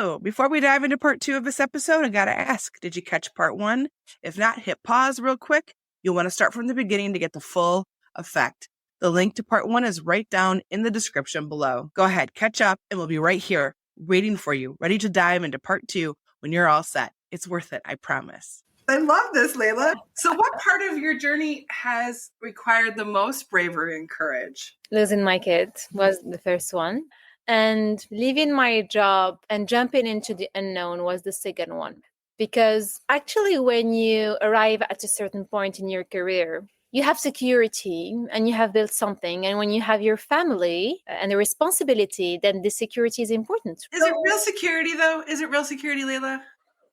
So before we dive into part 2 of this episode, I got to ask, did you catch part 1? If not, hit pause real quick. You'll want to start from the beginning to get the full effect. The link to part 1 is right down in the description below. Go ahead, catch up, and we'll be right here waiting for you, ready to dive into part 2 when you're all set. It's worth it, I promise. I love this, Leila. So what part of your journey has required the most bravery and courage? Losing my kid was the first one. And leaving my job and jumping into the unknown was the second one. Because actually, when you arrive at a certain point in your career, you have security and you have built something. And when you have your family and the responsibility, then the security is important. Is it real security, though? Is it real security, Leila?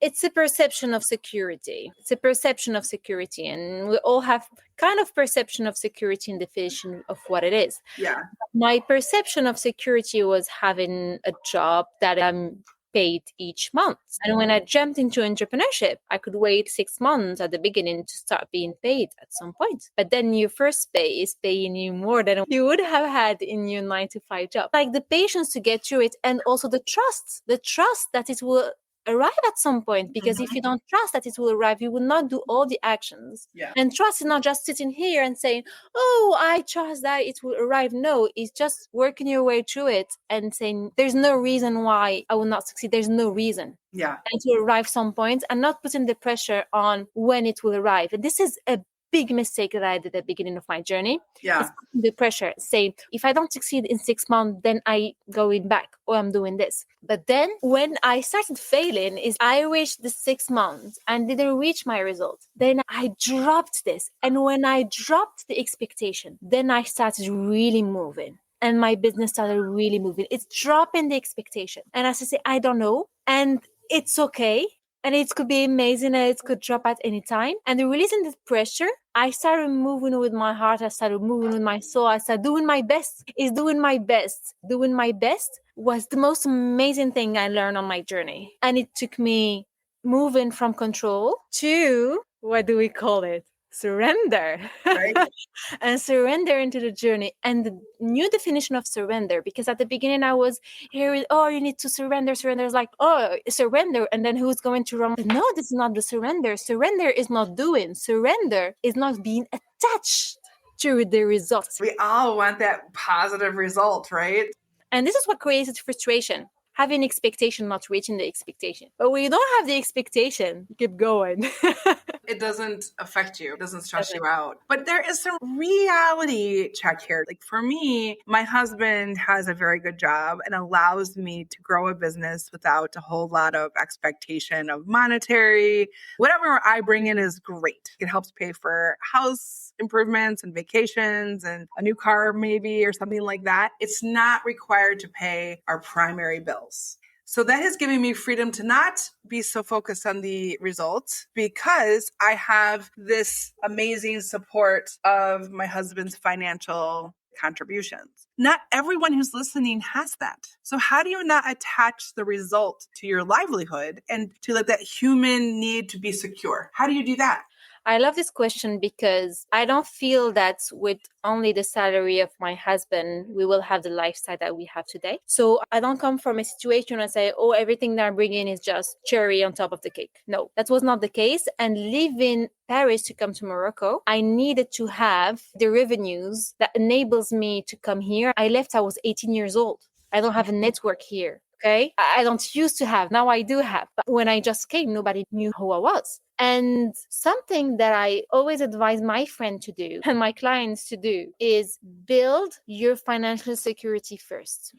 It's a perception of security. It's a perception of security. And we all have kind of perception of security and definition of what it is. Yeah. My perception of security was having a job that I'm paid each month. And when I jumped into entrepreneurship, I could wait 6 months at the beginning to start being paid at some point. But then your first pay is paying you more than you would have had in your 9-to-5 job. Like the patience to get through it, and also the trust that it will arrive at some point, because if you don't trust that it will arrive, you will not do all the actions. Yeah. And trust is not just sitting here and saying, oh, I trust that it will arrive. No, it's just working your way through it and saying there's no reason why I will not succeed. There's no reason. Yeah. And it will arrive some point, and not putting the pressure on when it will arrive. And this is a big mistake that I did at the beginning of my journey. Yeah. The pressure, saying, if I don't succeed in 6 months, then I going back, or I'm doing this. But then when I started failing, is I reached the 6 months and didn't reach my result. Then I dropped this. And when I dropped the expectation, then I started really moving. And my business started really moving. It's dropping the expectation. And as I say, I don't know. And it's okay. And it could be amazing, and it could drop at any time. And releasing the pressure, I started moving with my heart. I started moving with my soul. I started doing my best. Doing my best was the most amazing thing I learned on my journey. And it took me moving from control to, what do we call it? Surrender. Right. And surrender into the journey. And the new definition of surrender, because at the beginning I was hearing, oh, you need to surrender. Surrender is like, oh, surrender. And then who's going to run? No, this is not the surrender. Surrender is not doing. Surrender is not being attached to the results. We all want that positive result, right? And this is what creates frustration. Having expectation, not reaching the expectation. But when you don't have the expectation, keep going. It doesn't affect you. It doesn't stress you out. But there is some reality check here. Like for me, my husband has a very good job and allows me to grow a business without a whole lot of expectation of monetary. Whatever I bring in is great. It helps pay for house improvements and vacations and a new car maybe or something like that. It's not required to pay our primary bills. So that has given me freedom to not be so focused on the results, because I have this amazing support of my husband's financial contributions. Not everyone who's listening has that. So how do you not attach the result to your livelihood and to like that human need to be secure? How do you do that? I love this question because I don't feel that with only the salary of my husband, we will have the lifestyle that we have today. So I don't come from a situation and say, oh, everything that I bring in is just cherry on top of the cake. No, that was not the case. And leaving Paris to come to Morocco, I needed to have the revenues that enables me to come here. I left, I was 18 years old. I don't have a network here. Okay. I don't used to have. Now I do have. But when I just came, nobody knew who I was. And something that I always advise my friend to do and my clients to do is build your financial security first.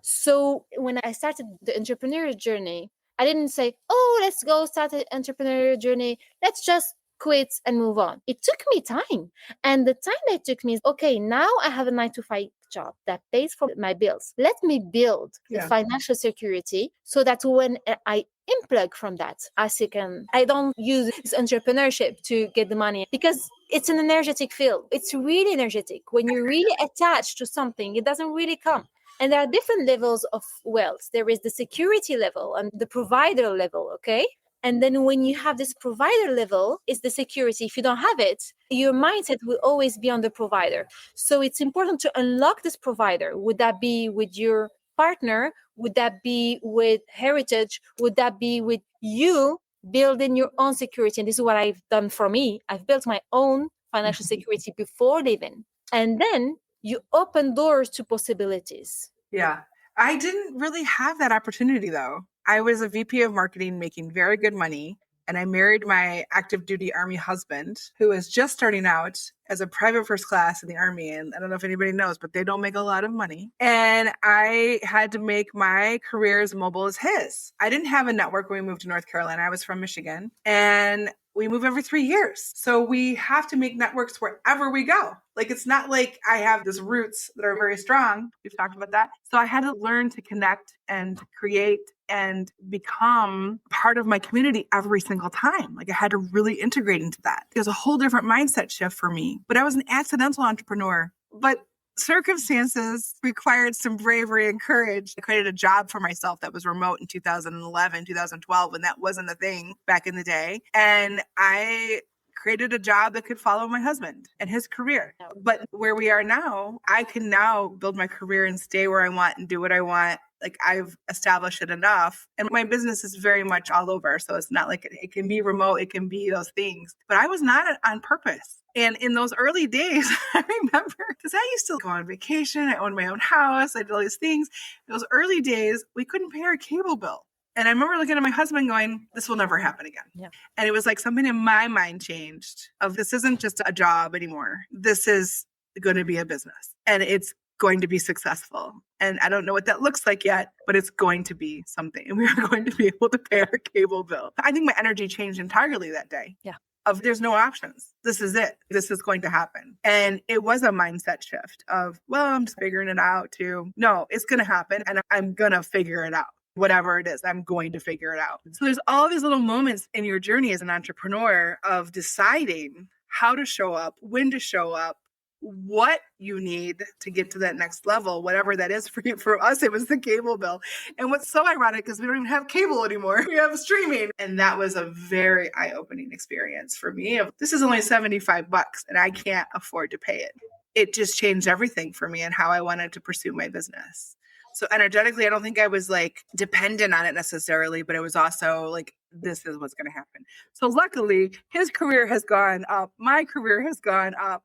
So when I started the entrepreneurial journey, I didn't say, oh, let's go start an entrepreneurial journey. Let's just quit and move on. It took me time. And the time that it took me is, okay, now I have a 9-to-5 job that pays for my bills. Let me build the financial security so that when I unplug from that, I don't use this entrepreneurship to get the money, because it's an energetic field. It's really energetic. When you're really attached to something, it doesn't really come. And there are different levels of wealth. There is the security level and the provider level, okay? And then when you have this provider level, it's the security. If you don't have it, your mindset will always be on the provider. So it's important to unlock this provider. Would that be with your partner? Would that be with heritage? Would that be with you building your own security? And this is what I've done for me. I've built my own financial security before leaving. And then you open doors to possibilities. Yeah. I didn't really have that opportunity though. I was a VP of marketing making very good money. And I married my active duty Army husband, who was just starting out as a private first class in the Army. And I don't know if anybody knows, but they don't make a lot of money. And I had to make my career as mobile as his. I didn't have a network when we moved to North Carolina. I was from Michigan. And we move every 3 years. So we have to make networks wherever we go. Like, it's not like I have these roots that are very strong. We've talked about that. So I had to learn to connect and create and become part of my community every single time. Like, I had to really integrate into that. It was a whole different mindset shift for me. But I was an accidental entrepreneur. But circumstances required some bravery and courage. I created a job for myself that was remote in 2011, 2012, when that wasn't a thing back in the day. And I created a job that could follow my husband and his career. But where we are now, I can now build my career and stay where I want and do what I want. Like, I've established it enough. And my business is very much all over. So it's not like it can be remote, it can be those things. But I was not on purpose. And in those early days, I remember, because I used to go on vacation, I owned my own house, I did all these things. In those early days, we couldn't pay our cable bill. And I remember looking at my husband going, this will never happen again. Yeah. And it was like something in my mind changed of, this isn't just a job anymore. This is going to be a business and it's going to be successful. And I don't know what that looks like yet, but it's going to be something. And we are going to be able to pay our cable bill. I think my energy changed entirely that day. Yeah. Of there's no options. This is it. This is going to happen. And it was a mindset shift of, well, I'm just figuring it out, to, no, it's going to happen and I'm going to figure it out. Whatever it is, I'm going to figure it out. So there's all these little moments in your journey as an entrepreneur of deciding how to show up, when to show up, what you need to get to that next level, whatever that is for you. For us, it was the cable bill. And what's so ironic is we don't even have cable anymore. We have streaming. And that was a very eye-opening experience for me. This is only $75 and I can't afford to pay it. It just changed everything for me and how I wanted to pursue my business. So energetically, I don't think I was like dependent on it necessarily, but it was also like, this is what's going to happen. So luckily, his career has gone up. My career has gone up.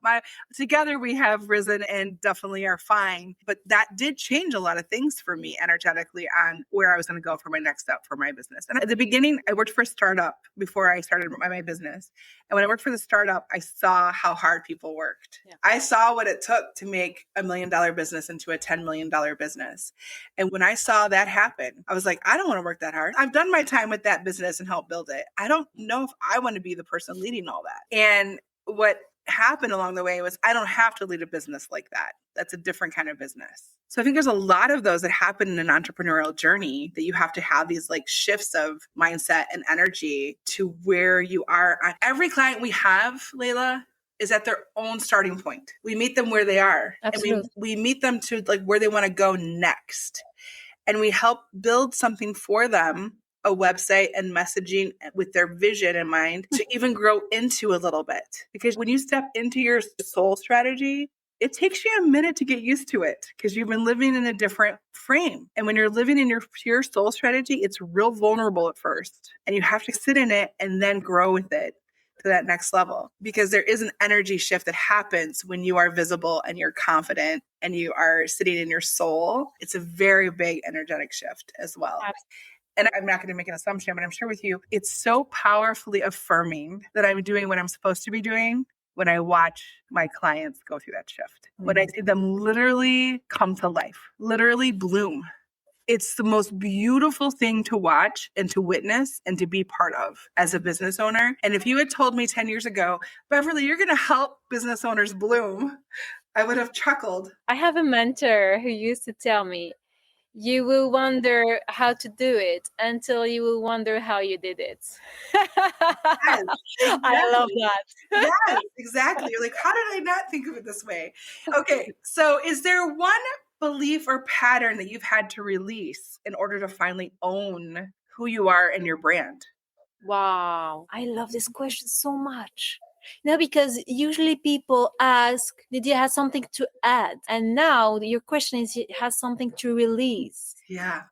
Together we have risen and definitely are fine. But that did change a lot of things for me energetically on where I was going to go for my next step for my business. And at the beginning, I worked for a startup before I started my business. And when I worked for the startup, I saw how hard people worked. Yeah. I saw what it took to make $1 million business into a $10 million business. And when I saw that happen, I was like, I don't want to work that hard. I've done my time with that business and help build it. I don't know if I want to be the person leading all that. And what happened along the way was, I don't have to lead a business like that. That's a different kind of business. So I think there's a lot of those that happen in an entrepreneurial journey, that you have to have these like shifts of mindset and energy to where you are. Every client we have, Leila, is at their own starting point. We meet them where they are. Absolutely. And we meet them to like where they want to go next. And we help build something for them, a website and messaging with their vision in mind, to even grow into a little bit. Because when you step into your soul strategy, it takes you a minute to get used to it because you've been living in a different frame. And when you're living in your pure soul strategy, it's real vulnerable at first. And you have to sit in it and then grow with it to that next level, because there is an energy shift that happens when you are visible and you're confident and you are sitting in your soul. It's a very big energetic shift as well. Absolutely. And I'm not going to make an assumption, but I'm sure with you, it's so powerfully affirming that I'm doing what I'm supposed to be doing when I watch my clients go through that shift. Mm-hmm. When I see them literally come to life, literally bloom. It's the most beautiful thing to watch and to witness and to be part of as a business owner. And if you had told me 10 years ago, Beverly, you're going to help business owners bloom, I would have chuckled. I have a mentor who used to tell me, you will wonder how to do it until you will wonder how you did it. Yes, exactly. I love that. Yes, exactly. You're like, how did I not think of it this way? Okay, so is there one belief or pattern that you've had to release in order to finally own who you are and your brand? Wow, I love this question so much. Because usually people ask, did you have something to add? And now your question is, it has something to release. Yeah.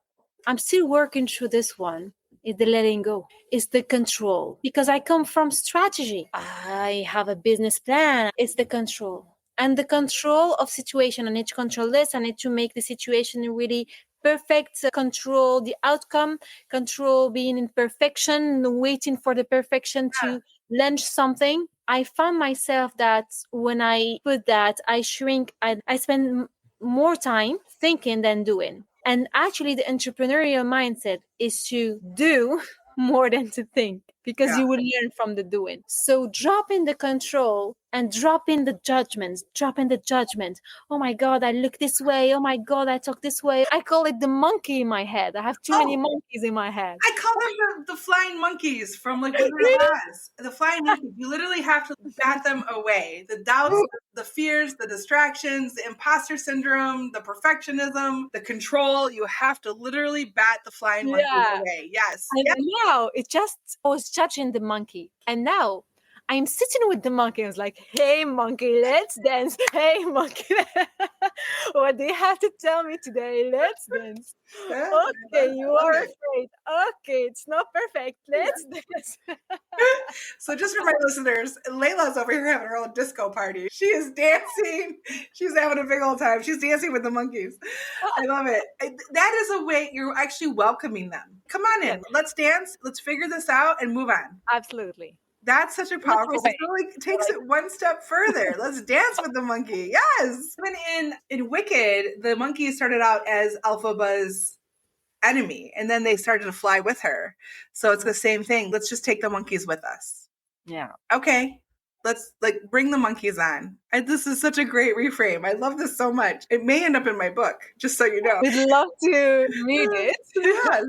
I'm still working through this one. It's the letting go. It's the control. Because I come from strategy. I have a business plan. It's the control. And the control of situation. I need to control this. I need to make the situation really perfect. Control the outcome. Control being in perfection, waiting for the perfection to launch something. I found myself that when I put that, I shrink. I spend more time thinking than doing. And actually, the entrepreneurial mindset is to do more than to think, because you will learn from the doing. So drop in the control and drop in the judgments. Drop in the judgment. Oh my God, I look this way. Oh my God, I talk this way. I call it the monkey in my head. I have too many monkeys in my head. I call them the flying monkeys from like Wizard of Oz. The flying monkeys. You literally have to bat them away. The doubts, the fears, the distractions, the imposter syndrome, the perfectionism, the control. You have to literally bat the flying monkeys away. Yes. And now I was judging the monkey. And now I'm sitting with the monkey. I was like, hey, monkey, let's dance. Hey, monkey. What do you have to tell me today? Let's dance. Okay, you are afraid. Okay, it's not perfect. Let's dance. So just for my listeners, Leila's over here having her own disco party. She is dancing. She's having a big old time. She's dancing with the monkeys. I love it. That is a way you're actually welcoming them. Come on in. Let's dance. Let's figure this out and move on. Absolutely. That's such a powerful, it really takes it one step further. Let's dance with the monkey. Yes. Even in Wicked, the monkey started out as Elphaba's enemy, and then they started to fly with her. So it's the same thing. Let's just take the monkeys with us. Yeah. Okay. Let's bring the monkeys on. This is such a great reframe. I love this so much. It may end up in my book, just so you know. We'd love to read it. Yes.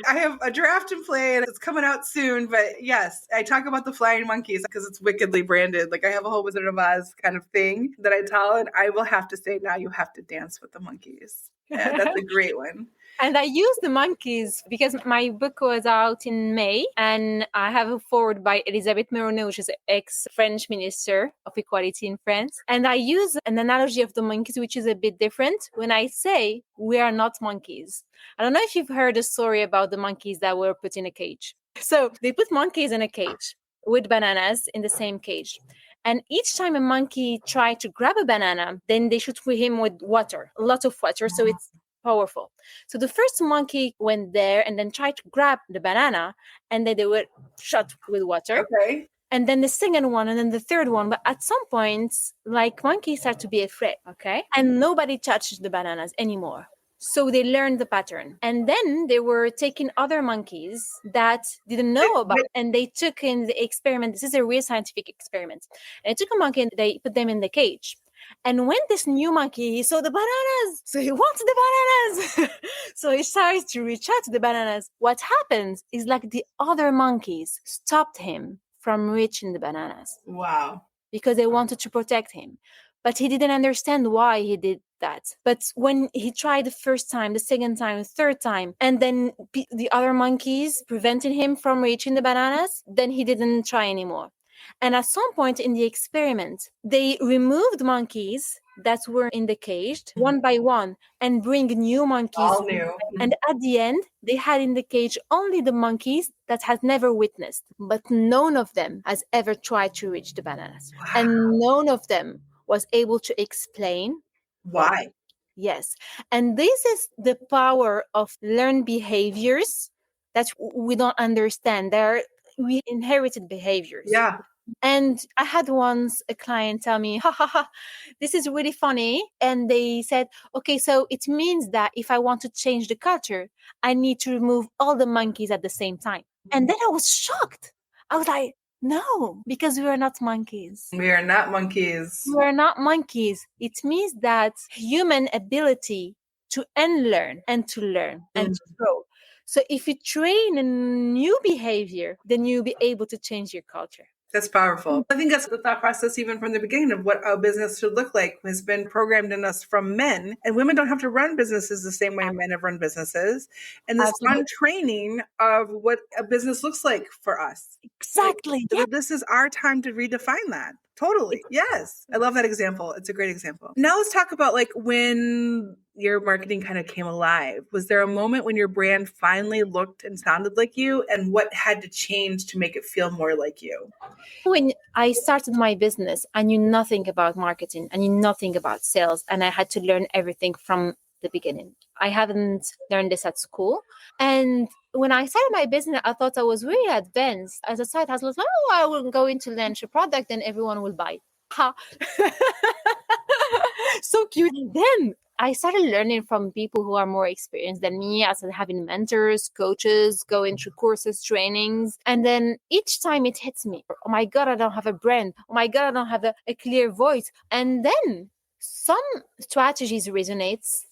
I have a draft in play and it's coming out soon. But yes, I talk about the flying monkeys because it's wickedly branded. Like I have a whole Wizard of Oz kind of thing that I tell, and I will have to say now you have to dance with the monkeys. Yeah, that's a great one. And I use the monkeys because my book was out in May, and I have a forward by Elisabeth Meronneau, which is an ex-French minister of equality in France. And I use an analogy of the monkeys, which is a bit different when I say we are not monkeys. I don't know if you've heard a story about the monkeys that were put in a cage. So they put monkeys in a cage with bananas in the same cage. And each time a monkey tried to grab a banana, then they should feed him with water, a lot of water. So it's powerful. So the first monkey went there and then tried to grab the banana, and then they were shot with water. Okay. And then the second one, and then the third one. But at some point, monkeys start to be afraid, okay? And nobody touched the bananas anymore. So they learned the pattern. And then they were taking other monkeys that didn't know about it, and they took in the experiment. This is a real scientific experiment. And they took a monkey and they put them in the cage. And when this new monkey, he saw the bananas, so he wanted the bananas. So he started to reach out to the bananas. What happens is the other monkeys stopped him from reaching the bananas. Wow. Because they wanted to protect him. But he didn't understand why he did that. But when he tried the first time, the second time, the third time, and then the other monkeys prevented him from reaching the bananas, then he didn't try anymore. And at some point in the experiment, they removed monkeys that were in the cage one by one and bring new monkeys. All new. And at the end, they had in the cage only the monkeys that had never witnessed, but none of them has ever tried to reach the bananas. Wow. And none of them was able to explain why. Yes. And this is the power of learned behaviors that we don't understand. We inherited behaviors. Yeah. And I had once a client tell me, this is really funny. And they said, okay, so it means that if I want to change the culture, I need to remove all the monkeys at the same time. And then I was shocked. I was like, no, because we are not monkeys. We are not monkeys. We are not monkeys. It means that human ability to unlearn and to learn and to grow. So if you train a new behavior, then you'll be able to change your culture. That's powerful. I think that's the thought process even from the beginning of what a business should look like has been programmed in us from men. And women don't have to run businesses the same way men have run businesses. And this Absolutely. untraining of what a business looks like for us. Exactly. So this is our time to redefine that. Totally. Yes. I love that example. It's a great example. Now let's talk about like when your marketing kind of came alive. Was there a moment when your brand finally looked and sounded like you, and what had to change to make it feel more like you? When I started my business, I knew nothing about marketing. I knew nothing about sales, and I had to learn everything from the beginning. I hadn't learned this at school. And when I started my business, I thought I was really advanced. As a side hustle, I was like, oh, I will go into launch a product and everyone will buy it. Ha. So cute. And then I started learning from people who are more experienced than me. I started having mentors, coaches, going through courses, trainings. And then each time it hits me, oh my God, I don't have a brand. Oh my God, I don't have a clear voice. And then some strategies resonates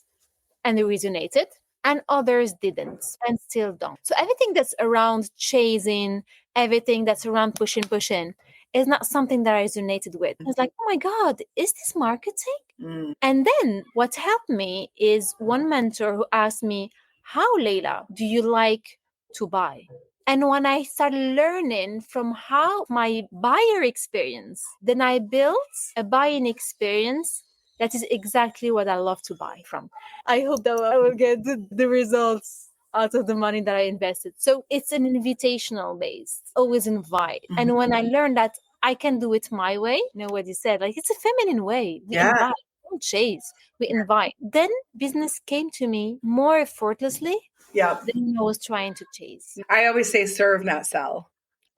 and they resonated, and others didn't and still don't. So everything that's around chasing, everything that's around pushing is not something that I resonated with. I was like, oh my God, is this marketing? And then what helped me is one mentor who asked me, how, Leila, do you like to buy? And when I started learning from how my buyer experience, then I built a buying experience that is exactly what I love to buy from. I hope that I will get the results out of the money that I invested. So it's an invitational base, always invite. Mm-hmm. And when I learned that I can do it my way, you know what you said, like it's a feminine way. We invite, we don't chase, we invite. Then business came to me more effortlessly than I was trying to chase. I always say serve, not sell.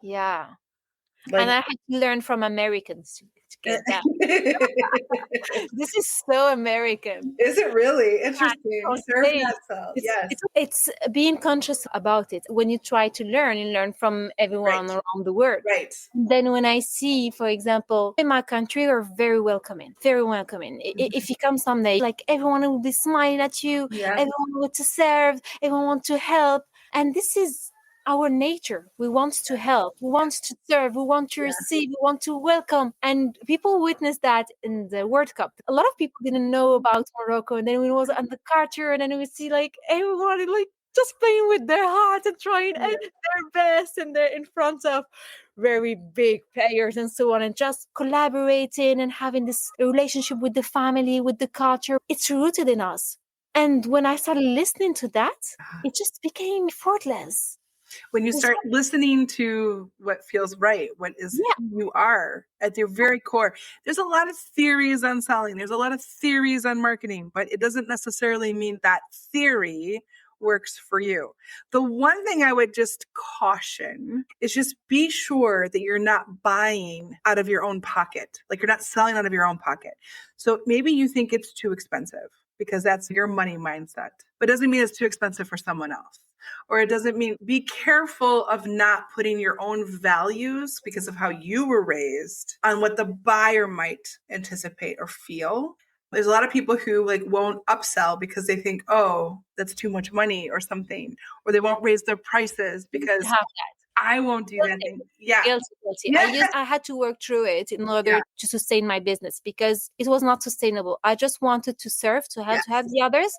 Yeah. And I had to learn from Americans to get that. This is so American. Is it really? Interesting. Serve, not sell. Yes. It's being conscious about it. When you try to learn, you learn from everyone around the world. Right. Then when I see, for example, in my country, we're very welcoming, very welcoming. Mm-hmm. If you come someday, like everyone will be smiling at you, everyone wants to serve, everyone wants to help. And this is our nature. We want to help, we want to serve, we want to receive, we want to welcome. And people witnessed that in the World Cup. A lot of people didn't know about Morocco, and then when it was on the Carter, and then we see like everyone like just playing with their heart and trying their best, and they're in front of very big players and so on, and just collaborating and having this relationship with the family, with the culture. It's rooted in us. And when I started listening to that, it just became effortless. When you start listening to what feels right, what is who you are at your very core. There's a lot of theories on selling. There's a lot of theories on marketing, but it doesn't necessarily mean that theory works for you. The one thing I would just caution is just be sure that you're not buying out of your own pocket. Like you're not selling out of your own pocket. So maybe you think it's too expensive because that's your money mindset, but it doesn't mean it's too expensive for someone else. Or it doesn't mean, be careful of not putting your own values because of how you were raised on what the buyer might anticipate or feel. There's a lot of people who like won't upsell because they think, oh, that's too much money or something, or they won't raise their prices because I won't do that thing. Guilty. I had to work through it in order to sustain my business because it was not sustainable. I just wanted to serve, to help the others.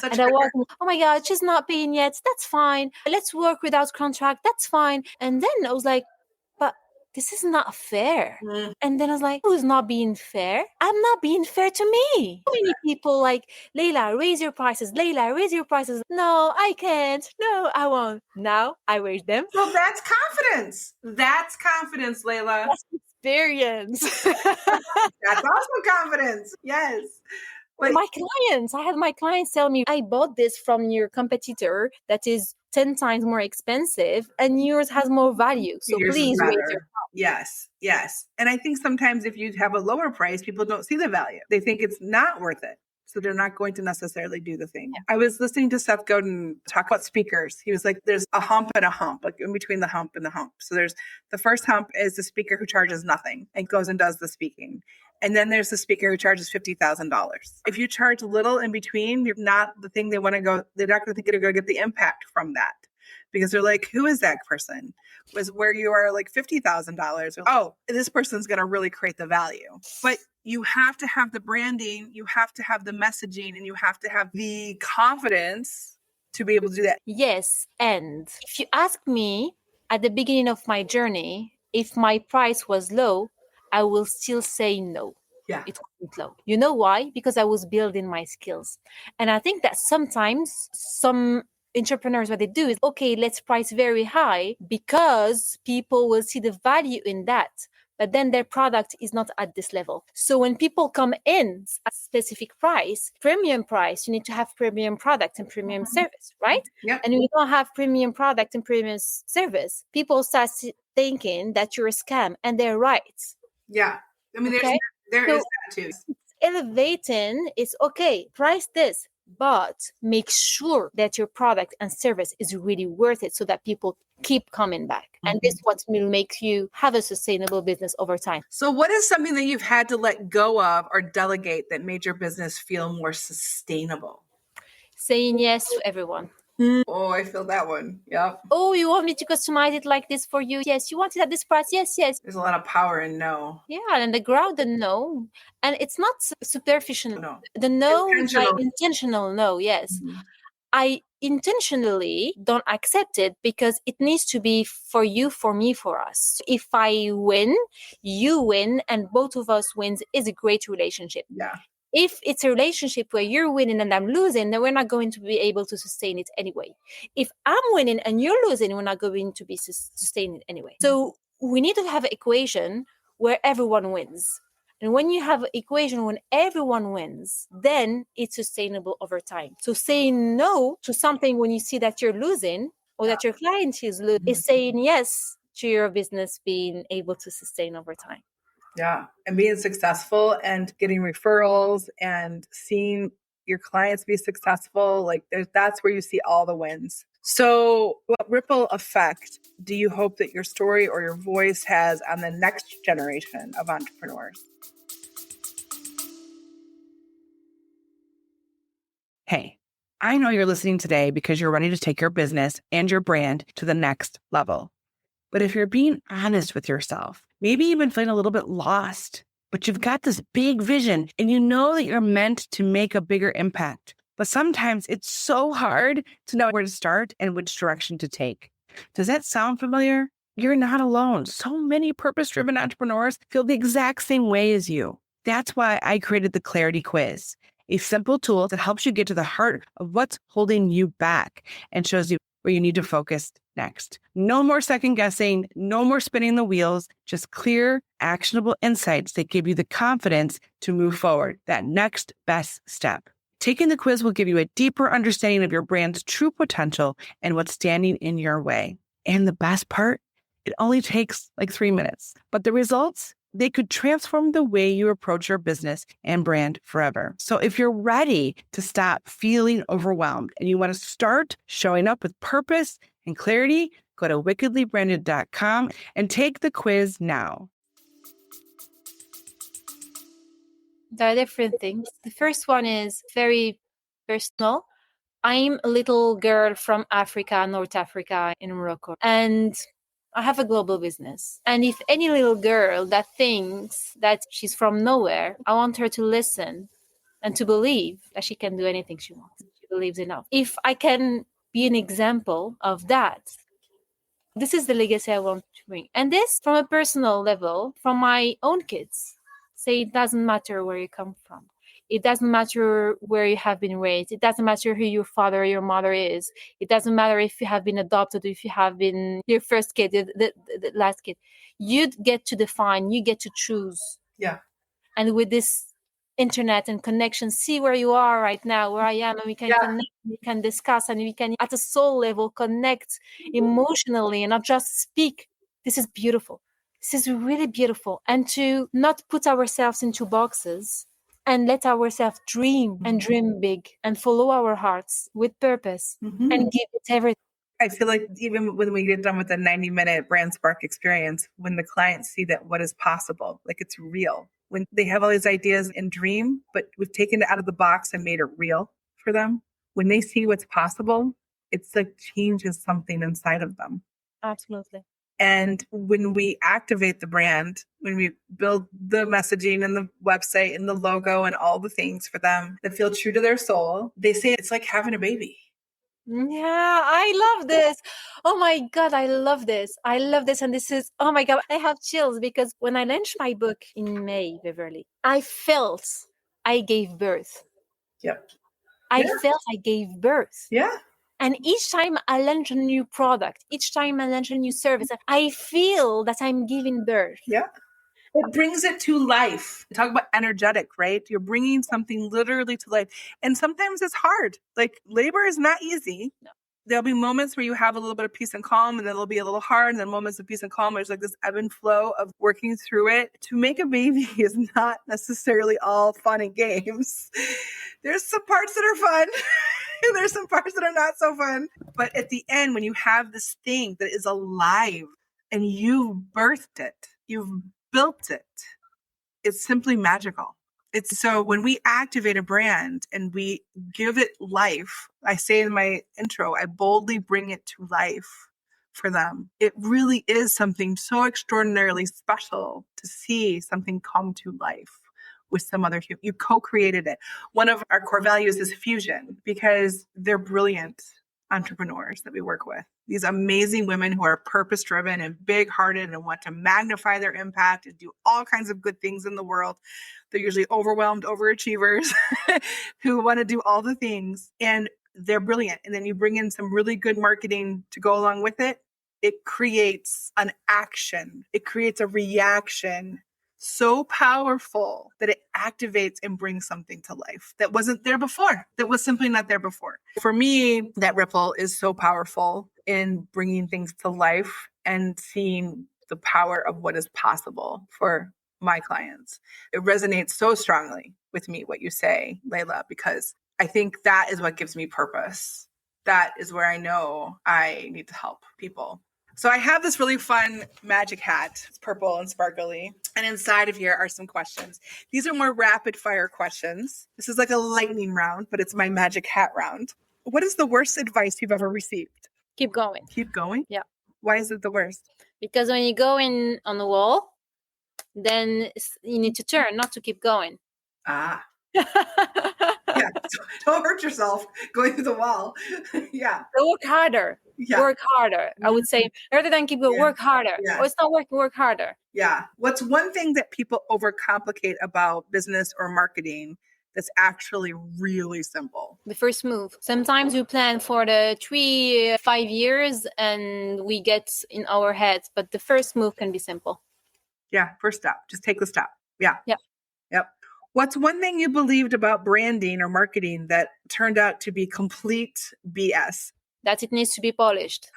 And I wasn't, oh my God, she's not paying yet. That's fine. Let's work without contract. That's fine. And then I was like, but this is not fair. And then I was like, who's not being fair? I'm not being fair to me. So many people like, Leila, raise your prices. Leila, raise your prices. No, I can't. No, I won't. Now I raise them. So that's confidence. That's confidence, Leila. That's experience. That's also confidence. Yes. My clients, I had my clients tell me, I bought this from your competitor that is 10 times more expensive and yours has more value. So please raise your price. Yes. And I think sometimes if you have a lower price, people don't see the value. They think it's not worth it. So they're not going to necessarily do the thing. I was listening to Seth Godin talk about speakers. He was like, there's a hump and a hump, like in between the hump and the hump. So there's the first hump is the speaker who charges nothing and goes and does the speaking. And then there's the speaker who charges $50,000. If you charge little in between, you're not the thing they want to go, they're not going to think they're going to get the impact from that because they're like, who is that person? Was where you are like $50,000. Oh, this person's going to really create the value. But you have to have the branding, you have to have the messaging, and you have to have the confidence to be able to do that. Yes. And if you ask me at the beginning of my journey, if my price was low, I will still say no. Yeah. It wasn't low. You know why? Because I was building my skills. And I think that sometimes some entrepreneurs, what they do is, okay, let's price very high because people will see the value in that. But then their product is not at this level. So when people come in at a specific price, premium price, you need to have premium product and premium service, right? Yep. And when you don't have premium product and premium service, people start thinking that you're a scam, and they're right. Yeah. I mean, Okay. there So is that too. elevating is okay, price this, but make sure that your product and service is really worth it so that people keep coming back. And this is what will make you have a sustainable business over time. So what is something that you've had to let go of or delegate that made your business feel more sustainable? Saying yes to everyone. Oh, I feel that one. Yep. Oh, you want me to customize it like this for you? Yes. You want it at this price? Yes, yes. There's a lot of power in no. Yeah, and the grounded no. And it's not superficial. No. The no is like Intentional. intentional no, yes. I intentionally don't accept it because it needs to be for you, for me, for us. If I win, you win, and both of us wins is a great relationship. Yeah. If it's a relationship where you're winning and I'm losing, then we're not going to be able to sustain it anyway. If I'm winning and you're losing, we're not going to be sustaining it anyway. So we need to have an equation where everyone wins. And when you have an equation when everyone wins, then it's sustainable over time. So saying no to something when you see that you're losing or that your client is losing is saying yes to your business being able to sustain over time. Yeah. And being successful and getting referrals and seeing your clients be successful, like that's where you see all the wins. So what ripple effect do you hope that your story or your voice has on the next generation of entrepreneurs? Hey, I know you're listening today because you're ready to take your business and your brand to the next level. But if you're being honest with yourself, maybe even feeling a little bit lost, but you've got this big vision and you know that you're meant to make a bigger impact. But sometimes it's so hard to know where to start and which direction to take. Does that sound familiar? You're not alone. So many purpose-driven entrepreneurs feel the exact same way as you. That's why I created the Clarity Quiz, a simple tool that helps you get to the heart of what's holding you back and shows you where you need to focus next. No more second guessing, no more spinning the wheels, just clear, actionable insights that give you the confidence to move forward, that next best step. Taking the quiz will give you a deeper understanding of your brand's true potential and what's standing in your way. And the best part, it only takes like 3 minutes, but the results, they could transform the way you approach your business and brand forever. So if you're ready to stop feeling overwhelmed and you want to start showing up with purpose and clarity, go to wickedlybranded.com and take the quiz now. There are different things. The first one is very personal. I'm a little girl from Africa, North Africa, in Morocco, and I have a global business. And if any little girl that thinks that she's from nowhere, I want her to listen and to believe that she can do anything she wants. She believes enough. If I can be an example of that, this is the legacy I want to bring. And this from a personal level, from my own kids. Say it doesn't matter where you come from. It doesn't matter where you have been raised. It doesn't matter who your father or your mother is. It doesn't matter if you have been adopted, if you have been your first kid, the last kid. You get to define, you get to choose. Yeah. And with this internet and connection, see where you are right now, where I am, and we can connect, we can discuss, and we can, at a soul level, connect emotionally and not just speak. This is beautiful. This is really beautiful. And to not put ourselves into boxes and let ourselves dream and dream big and follow our hearts with purpose and give it everything. I feel like even when we get done with the 90-minute brand spark experience, when the clients see that what is possible, like it's real, when they have all these ideas and dream, but we've taken it out of the box and made it real for them, when they see what's possible, It's like changes something inside of them. Absolutely. And when we activate the brand, when we build the messaging and the website and the logo and all the things for them that feel true to their soul, they say it's like having a baby. Yeah, I love this. Oh my God, I love this. I love this. And this is, oh my God, I have chills because when I launched my book in May, Beverly, I felt I gave birth. Yep. I Yeah. felt I gave birth. Yeah. And each time I launch a new product, each time I launch a new service, I feel that I'm giving birth. Yeah. It brings it to life. Talk about energetic, right? You're bringing something literally to life. And sometimes it's hard. Like labor is not easy. No. There'll be moments where you have a little bit of peace and calm, and then it'll be a little hard, and then moments of peace and calm. There's like this ebb and flow of working through it. To make a baby is not necessarily all fun and games. There's some parts that are fun. There's some parts that are not so fun. But at the end, when you have this thing that is alive and you've birthed it, you've built it, it's simply magical. It's so when we activate a brand and we give it life, I say in my intro, I boldly bring it to life for them. It really is something so extraordinarily special to see something come to life with some other human. You co-created it. One of our core values is fusion because they're brilliant entrepreneurs that we work with. These amazing women who are purpose-driven and big-hearted and want to magnify their impact and do all kinds of good things in the world. They're usually overwhelmed overachievers who want to do all the things, and they're brilliant. And then you bring in some really good marketing to go along with it. It creates an action. It creates a reaction so powerful that it activates and brings something to life that wasn't there before, that was simply not there before. For me, that ripple is so powerful in bringing things to life and seeing the power of what is possible for my clients. It resonates so strongly with me, what you say, Leila, because I think that is what gives me purpose. That is where I know I need to help people. So I have this really fun magic hat. It's purple and sparkly. And inside of here are some questions. These are more rapid fire questions. This is like a lightning round, but it's my magic hat round. What is the worst advice you've ever received? Keep going. Keep going? Yeah. Why is it the worst? Because when you go in on the wall, then you need to turn, not to keep going. Ah. Yeah. Don't hurt yourself going through the wall. Yeah. So work harder. Yeah. Work harder. I would say rather than keep going, work harder. Yeah. Oh, it's not working, work harder. Yeah. What's one thing that people overcomplicate about business or marketing that's actually really simple? The first move. Sometimes we plan for the 3-5 years and we get in our heads, but the first move can be simple. Yeah. First step. Just take the step. Yeah. Yeah. Yep. What's one thing you believed about branding or marketing that turned out to be complete BS? That it needs to be polished.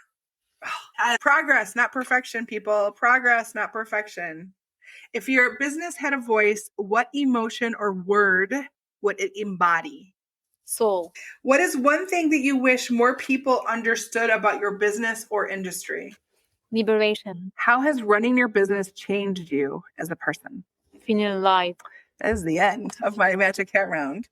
Progress, not perfection, people. Progress, not perfection. If your business had a voice, what emotion or word would it embody? Soul. What is one thing that you wish more people understood about your business or industry? Liberation. How has running your business changed you as a person? Feeling alive. That is the end of my magic hat round.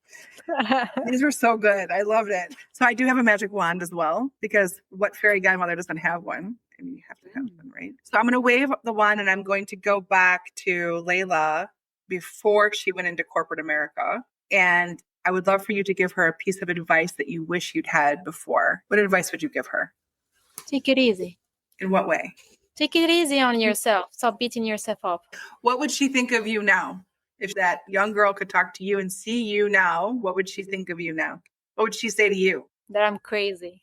These were so good. I loved it. So I do have a magic wand as well, because what fairy godmother doesn't have one? And you have to have one, right? So I'm going to wave the wand and I'm going to go back to Leila before she went into corporate America. And I would love for you to give her a piece of advice that you wish you'd had before. What advice would you give her? Take it easy. In what way? Take it easy on yourself. Stop beating yourself up. What would she think of you now? If that young girl could talk to you and see you now, what would she think of you now? What would she say to you? That I'm crazy.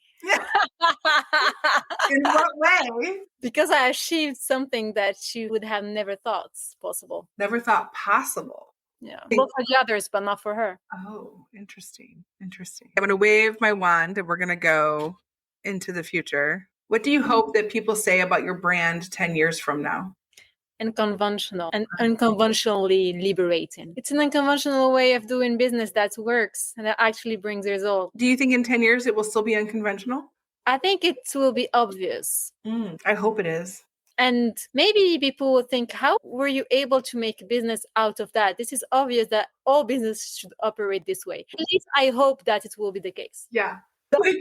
In what way? Because I achieved something that she would have never thought possible. Never thought possible. Yeah. Both for the others, but not for her. Oh, interesting. Interesting. I'm going to wave my wand and we're going to go into the future. What do you hope that people say about your brand 10 years from now? Unconventional and unconventionally liberating. It's an unconventional way of doing business that works and that actually brings results. Do you think in 10 years it will still be unconventional? I think it will be obvious. I hope it is. And maybe people will think, how were you able to make business out of that? This is obvious that all business should operate this way. At least I hope that it will be the case. Yeah. Like,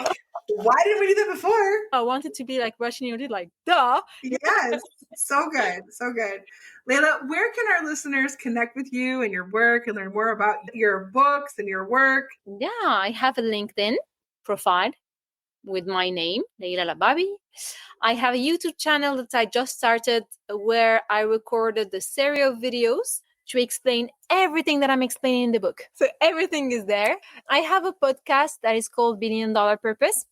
why didn't we do that before? I wanted to be like Russian, you did like, duh. Yes. So good. So good. Leila, where can our listeners connect with you and your work and learn more about your books and your work? Yeah, I have a LinkedIn profile with my name, Leila Lahbabi. I have a YouTube channel that I just started where I recorded the series of videos to explain everything that I'm explaining in the book. So everything is there. I have a podcast that is called Billion Dollar Purpose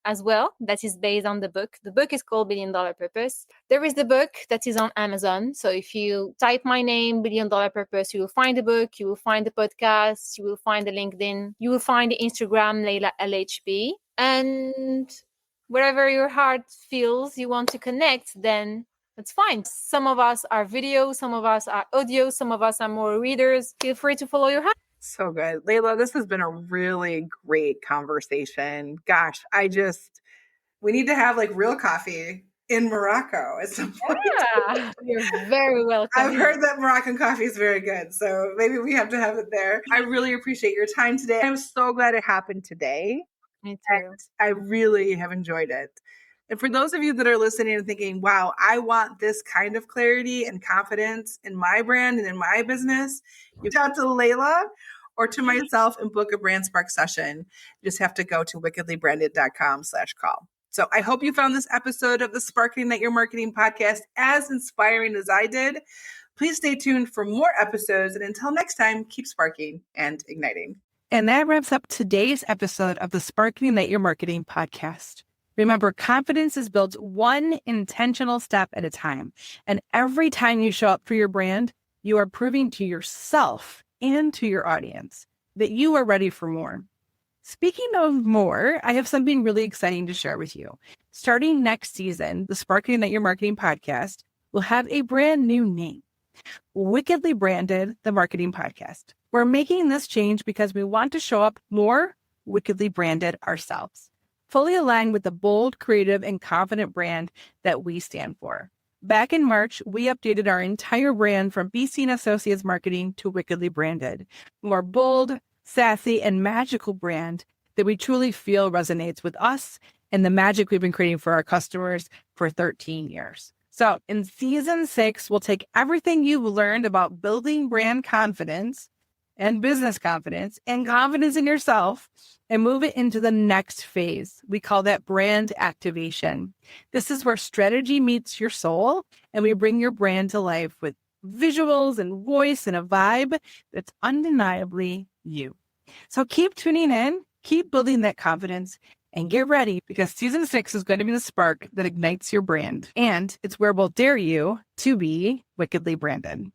as well, that is based on the book. The book is called Billion Dollar Purpose. There is the book that is on Amazon. So if you type my name, Billion Dollar Purpose, you will find the book, you will find the podcast, you will find the LinkedIn, you will find the Instagram, Leila LHB. And wherever your heart feels you want to connect, then that's fine. Some of us are video, some of us are audio, some of us are more readers. Feel free to follow your heart. So good. Leila, this has been a really great conversation. Gosh, we need to have like real coffee in Morocco at some point. Yeah, you're very welcome. I've heard that Moroccan coffee is very good, so maybe we have to have it there. I really appreciate your time today. I'm so glad it happened today. Me too. And I really have enjoyed it. And for those of you that are listening and thinking, wow, I want this kind of clarity and confidence in my brand and in my business, you reach out to Leila or to myself and book a Brand Spark session. You just have to go to wickedlybranded.com/call. So I hope you found this episode of the Sparking That Your Marketing podcast as inspiring as I did. Please stay tuned for more episodes. And until next time, keep sparking and igniting. And that wraps up today's episode of the Sparking That Your Marketing podcast. Remember, confidence is built one intentional step at a time. And every time you show up for your brand, you are proving to yourself and to your audience that you are ready for more. Speaking of more, I have something really exciting to share with you. Starting next season, the Sparking That Your Marketing podcast will have a brand new name, Wickedly Branded, the Marketing Podcast. We're making this change because we want to show up more wickedly branded ourselves, fully aligned with the bold, creative, and confident brand that we stand for. Back in March, we updated our entire brand from BC and Associates Marketing to Wickedly Branded, more bold, sassy, and magical brand that we truly feel resonates with us and the magic we've been creating for our customers for 13 years. So in season 6, we'll take everything you've learned about building brand confidence and business confidence and confidence in yourself and move it into the next phase. We call that brand activation. This is where strategy meets your soul and we bring your brand to life with visuals and voice and a vibe that's undeniably you. So keep tuning in, keep building that confidence, and get ready because season 6 is going to be the spark that ignites your brand. And it's where we'll dare you to be wickedly branded.